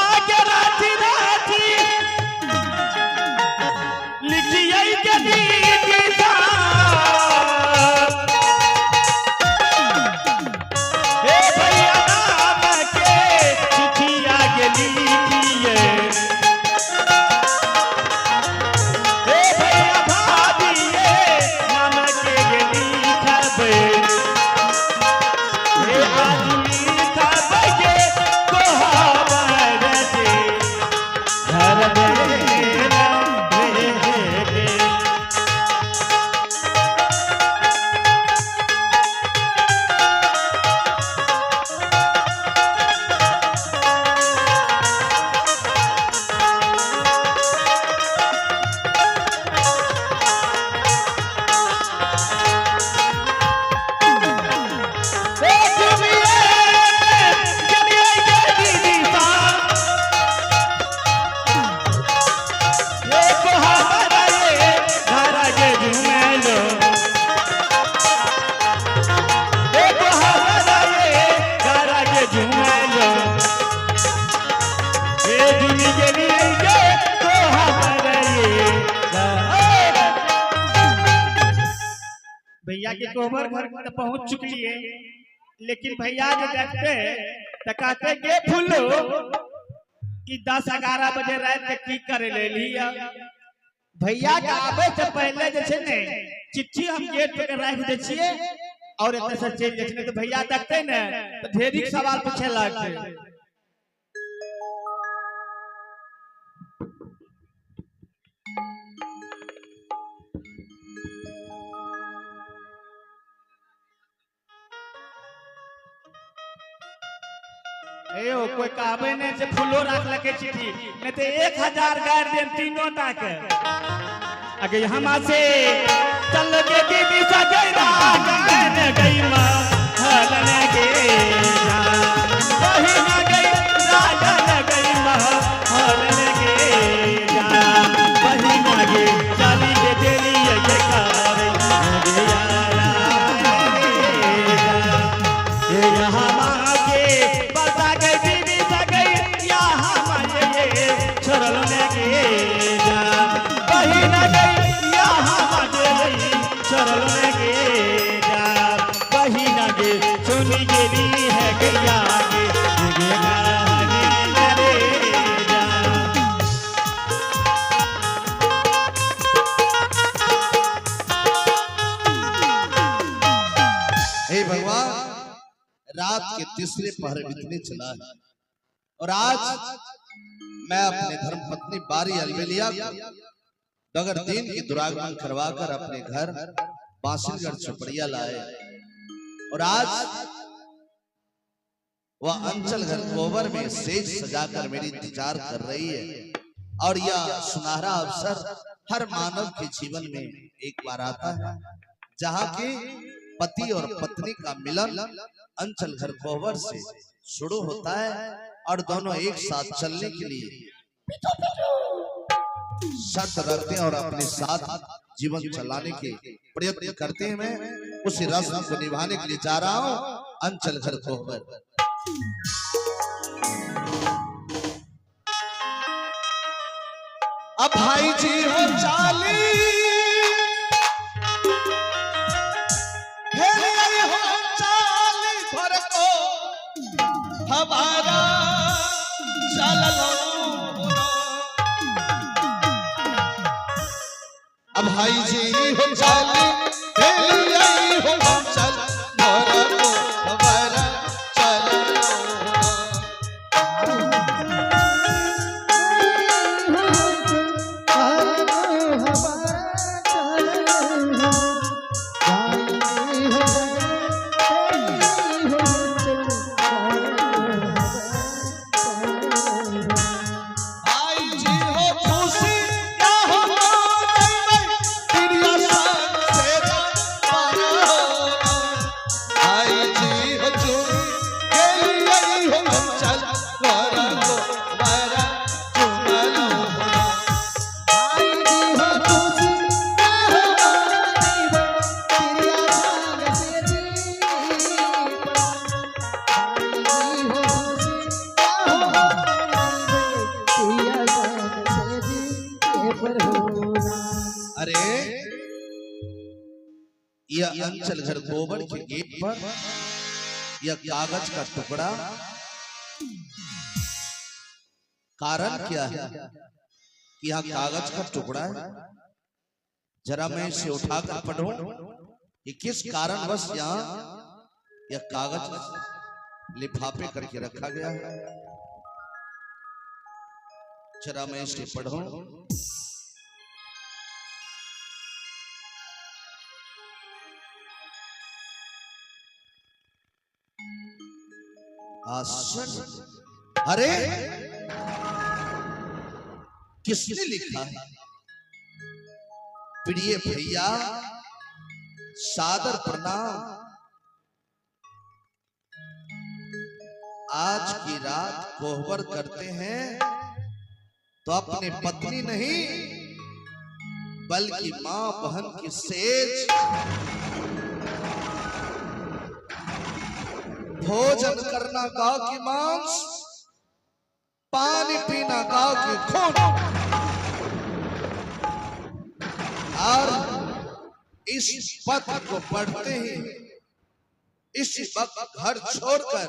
आगे राती राती लिखिए के दीदा हे भैया नाम के चिट्ठी आगे लिखिए हे भैया भाभिए नाम के लिखबे हे आदमी लिखबे कोहबर दे घर देना रे भैया के कोहबर घर तक पहुंच चुकी है, लेकिन भैया जो देखते तो कहते गे फुल्लू कि 10-11 बजे रात के की करे ले लिया। भैया के आवे से पहले जैसे ने चिट्ठी हम गेट पे रख दे छिए और इतने से चल जैसे तो भैया देखते ने तो ढेरी सवाल पूछे लगते। एयो कोई कहबे नहीं से फूलो रख लके चिट्ठी नहीं तो 1000 गाड़ देम तीनों तक अगे हमा से चल के दीदी सजैदा गन गई मां हलन गे वही ना गई राजन गई मां हलन गे वही ना गे चाली के देली ये कार गे यारा ये यहां मां के बता गई दीदी सगई यहां मां ये छोड़ल ने गे जा वही ना गई यहां मां ये छोड़ल ने गे जा वही ना गे सुनी गेली है गैया गे रे जा। हे भगवान, रात के तीसरे पहर बीतने चला है और आज मैं अपने धर्म पत्नी बारी अलबेलिया डगर दिन की दुरागमन करवाकर अपने घर बासिलगढ़ चपड़िया लाए और आज वह अंचल घर कोबर में सेज सजाकर मेरी इंतजार कर रही है। और यह सुनहरा अवसर हर मानव के जीवन में एक बार आता है जहाँ की पति और पत्नी का मिलन अंचल घर कोबर से शुरू होता है और दोनों एक साथ चलने के लिए शर्त रखते हैं और अपने साथ जीवन चलाने के प्रयत्न करते हैं। मैं उसी रस्म को निभाने के लिए जा रहा हूँ अंचल घर कोबर। अब भाई जी हो चाली हो चाली भर को हमारा चल अब भाई जी हो चाली हो चल भर को हमारा चल यह अंचल घर गोबर के गेट पर यह कागज का टुकड़ा, कारण क्या है कि यह कागज का टुकड़ा है? जरा मैं इसे उठाकर पढ़ूं कि किस कारणवश यहाँ यह कागज लिफाफे करके रखा गया है। जरा मैं इसे पढ़ूं। आश्चर्य, अरे किसने लिखा है? प्रिय भैया, सादर प्रणाम। आज की रात कोहबर करते हैं तो अपने पत्नी नहीं बल्कि मां बहन की सेज, भोजन करना गांव की मांस, पानी पीना गांव की खून। और इस पत्र को पढ़ते ही इस वक्त घर छोड़कर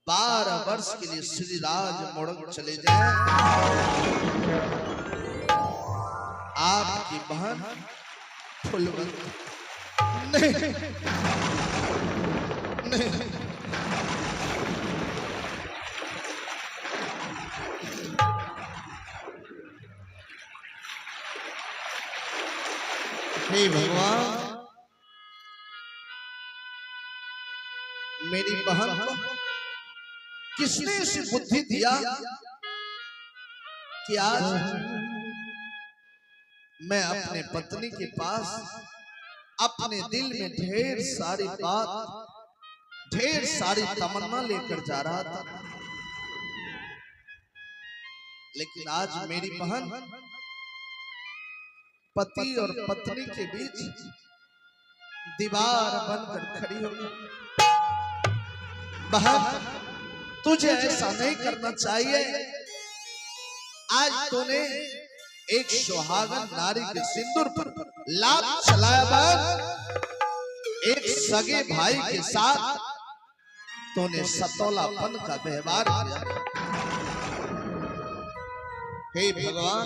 12 वर्ष के लिए श्री राज मोड़क चले जाए। आपकी बहन फुलवंती नहीं, नहीं। हे भगवान, मेरी बहन को किसने ऐसी बुद्धि दिया कि आज मैं अपने पत्नी के पास अपने दिल में ढेर सारी बात, ढेर सारी तमन्ना लेकर जा रहा था, लेकिन आज मेरी बहन पति और पत्नी के बीच दीवार बनकर खड़ी हो गई। बहन, तुझे ऐसा नहीं करना चाहिए। आज तूने एक सुहागन नारी के सिंदूर पर लात चलाया। बहन, एक सगे भाई के साथ तूने सतौलापन का व्यवहार किया। हे भगवान,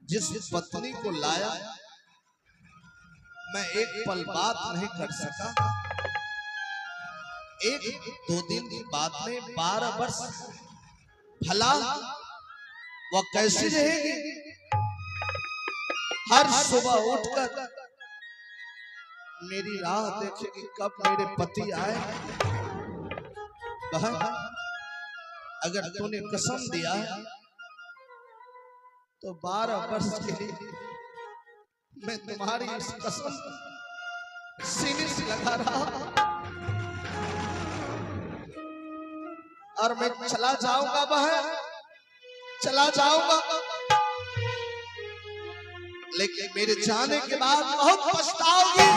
जिस पत्नी को लाया मैं एक पल बात नहीं कर सका, एक दो दिन की बात में 12 वर्ष, भला वह कैसी रहेगी? हर सुबह उठकर मेरी राह देखेगी कब मेरे पति आए। बहन, अगर तूने कसम दिया तो 12 वर्ष के लिए मैं तुम्हारी इस कसम सीने से लगा रहा और मैं चला जाऊंगा। बहन, चला जाऊंगा, लेकिन मेरे जाने के बाद बहुत पछताओगी।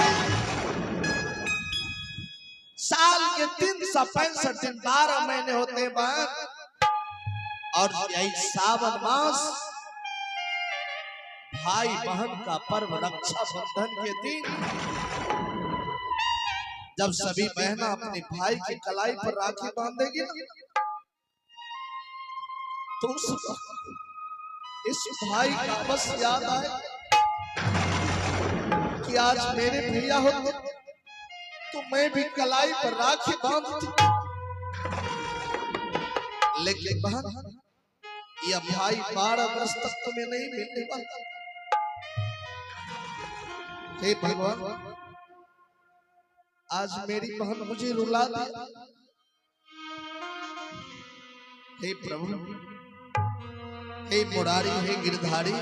साल के 365 दिन 12 महीने होते हैं बहन, और यही सावन मास भाई बहन का पर्व, रक्षाबंधन के दिन जब सभी बहना अपने भाई की कलाई पर राखी बांधेगी ना, तो इस भाई का बस याद आए कि आज मेरे भैया होते तो मैं भी कलाई पर राखी बांधती। लेकिन बहन, यह भाई 12 वर्ष तक तुम्हें नहीं मिलने वाला। हे भगवान, आज मेरी बहन मुझे रुला दिया। हे प्रभु, हे मुरारी, हे गिरधारी,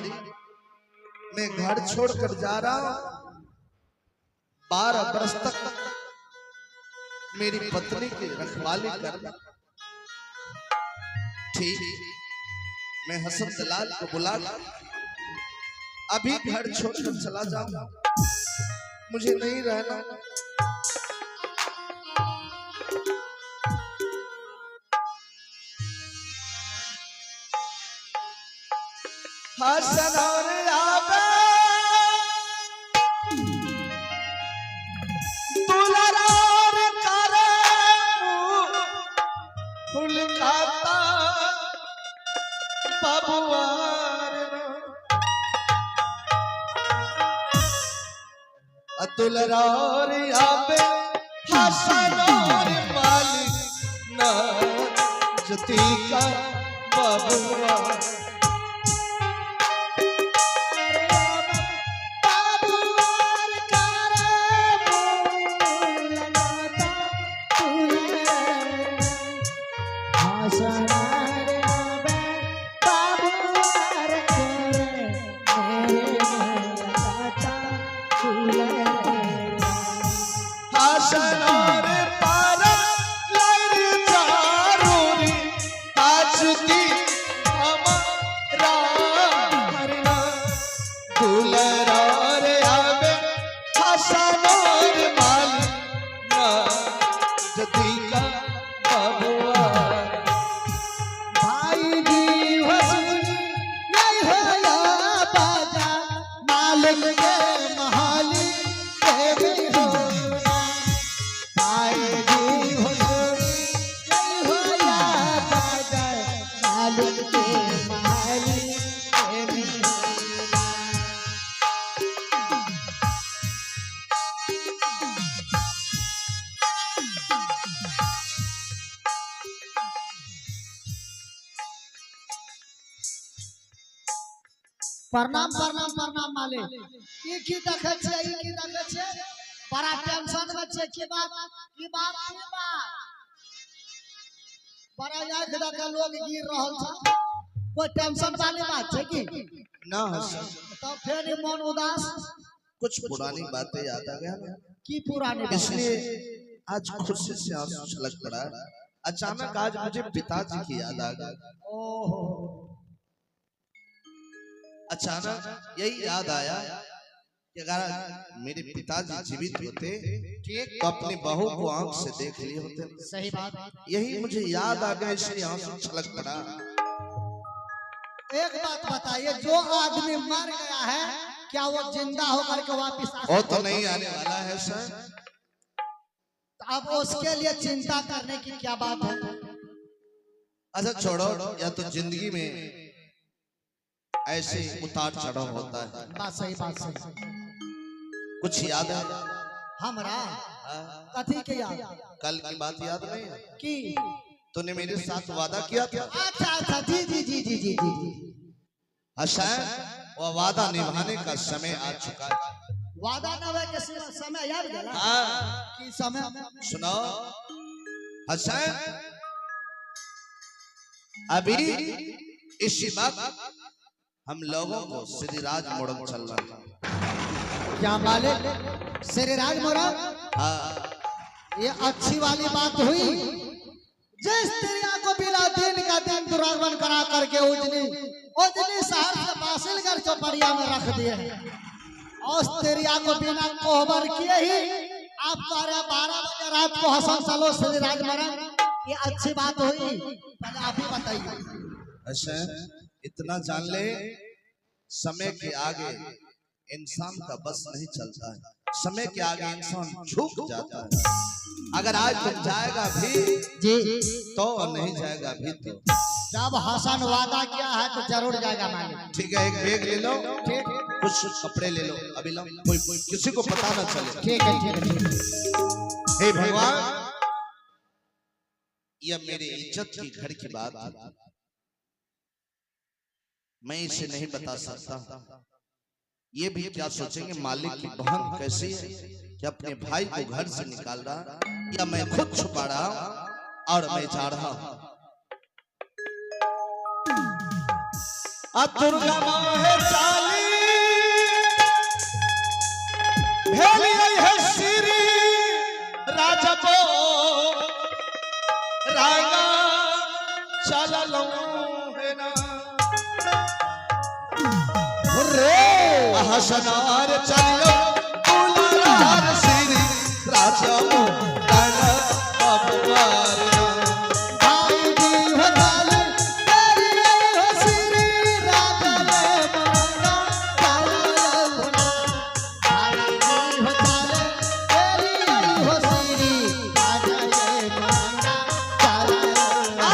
मैं घर छोड़कर जा रहा हूं। 12 वर्ष तक मेरी पत्नी की रखवाली करना। ठीक, मैं हसन दलाल को बुला अभी घर छोड़कर चला जाऊंगा, मुझे नहीं रहना। हसन और आबे फूल खाता बाबुआर अतुल रार आबे हसनोर मालिक ना जती का बाबुआ प्रणाम प्रणाम प्रणाम मालिक ई की देखे छे ई की देखे छे बड़ा टेंशन में छे की बात बड़ा आंख देख लोग गिर रहल छे कोई टेंशन वाली बात छे की ना हसन तो फिर मन उदास कुछ पुरानी बातें याद आ गया की पुरानी बात इसलिए आज खुशी से आंसू छलक पड़ा अचानक आज मुझे पिताजी की याद आ गई ओहो अचानक यही याद आया कि अगर मेरे पिताजी जीवित होते तो अपनी बहू को आंख से देख लिए होते सही बात यही मुझे याद आ गया इसलिए आंसू छलक पड़ा एक बात बताइए जो आदमी मर गया है क्या वो जिंदा होकर के वापस आ वो तो नहीं आने वाला है सर अब उसके लिए चिंता करने की क्या बात है अच्छा छोड़ो या तो जिंदगी में ऐसे उतार चढ़ाव होता है बात सही कुछ याद है हमरा कथी के याद कल की बात याद नहीं है की तूने मेरे साथ वादा किया था अच्छा अच्छा जी जी जी जी जी जी हसन वो वादा निभाने का समय आ चुका है वादा निभाने के समय याद गया हाँ। की समय सुनो हसन अभी इसी वक्त हम लोगों को श्री राज मोड़म चलना क्या मालिक श्री राज मोड़म हाँ ये अच्छी वाली बात हुई जिस स्त्रिया को बिना दिन का दिन दुरागमन करा करके उजनी शहर से बासिलगढ़ चौपड़िया में रख दिए और स्त्रिया को बिना कोहबर किए ही आप कह रहे 12 बजे रात को हसन चलो श्री राज मोड़म ये अच्छी बात हुई पहले आप ही बताइए अच्छा इतना जान ले समय के आगे इंसान का बस नहीं चलता है समय के आगे इंसान झुक जाता है अगर आज तुम जाएगा भी जी तो नहीं जाएगा भी तो जब हसन वादा किया है तो जरूर जाएगा मालिक ठीक है एक बैग ले लो ठीक कुछ कपड़े ले लो अभी लो कोई किसी को पता ना चले ठीक है हे भगवान यह मेरी इज्जत की घर की बात मैं इसे नहीं बता सकता ये भी क्या सोचेंगे मालिक की बहन कैसी है कि अपने भाई को घर से निकाल रहा या मैं खुद छुपा रहा और मैं जा रहा हूं दुर्गा माहे चाली भेली है श्री राजबो रागा चललो है ना हसनार चलो दुलार श्री राजबो रागा अबवार भाई जी हो चाले तेरी हो श्री राजा ले मना चालो भाई जी हो चाले तेरी हो श्री राजा ले मना चालो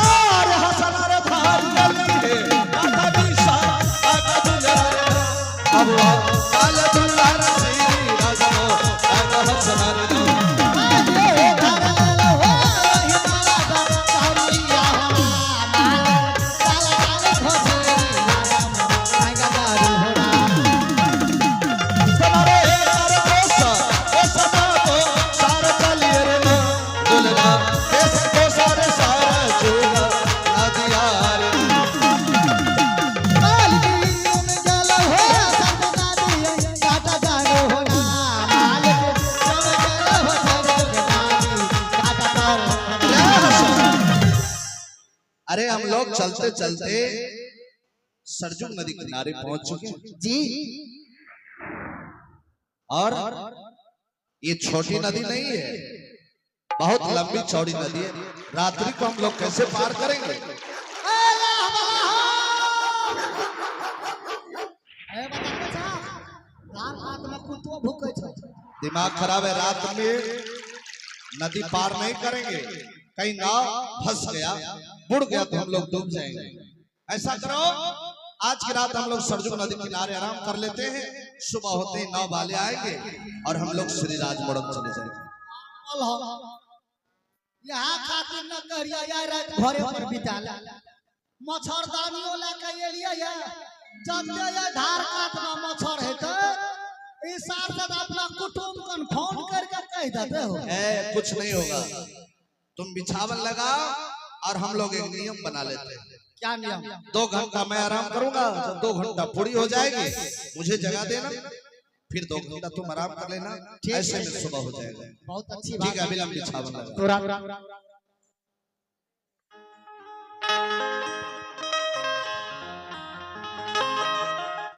काल दुल्हन श्री राजनो राजा हसनार नो अरे हम लोग चलते चलते सरजू नदी किनारे पहुंच चुके हैं जी। और ये छोटी नदी नहीं है, बहुत लंबी चौड़ी नदी है। रात्रि को हम लोग कैसे पार करेंगे? दिमाग खराब है, रात में नदी पार नहीं करेंगे, कहीं नाव फंस गया बुड़ गया तो हम लोग डूब जाएंगे। ऐसा करो, आज की रात हम लोग सरजू नदी किनारे आराम कर लेते हैं, सुबह होते ही नाव वाले आएंगे और हम लोग श्री राजमोड़म चले जाएंगे। यहाँ खातिर न करिया यार घरे पर बिताला मच्छरदानियों लेके एलिया या जते या धार काट में मच्छर है तो इस साथ अपना कुटुंब कन फोन करके कह देते हो। कुछ नहीं होगा, तुम बिछावन लगाओ और हम लोग एक नियम बना लेते हैं। क्या नियम? 2 घंटा मैं आराम करूंगा, जब 2 घंटा पूरी हो जाएगी मुझे जगा देना, फिर 2 घंटा तुम आराम कर लेना, ऐसे में सुबह हो जाएगा। बहुत अच्छी ठीक बात है, अभी हम बिछावन लगा।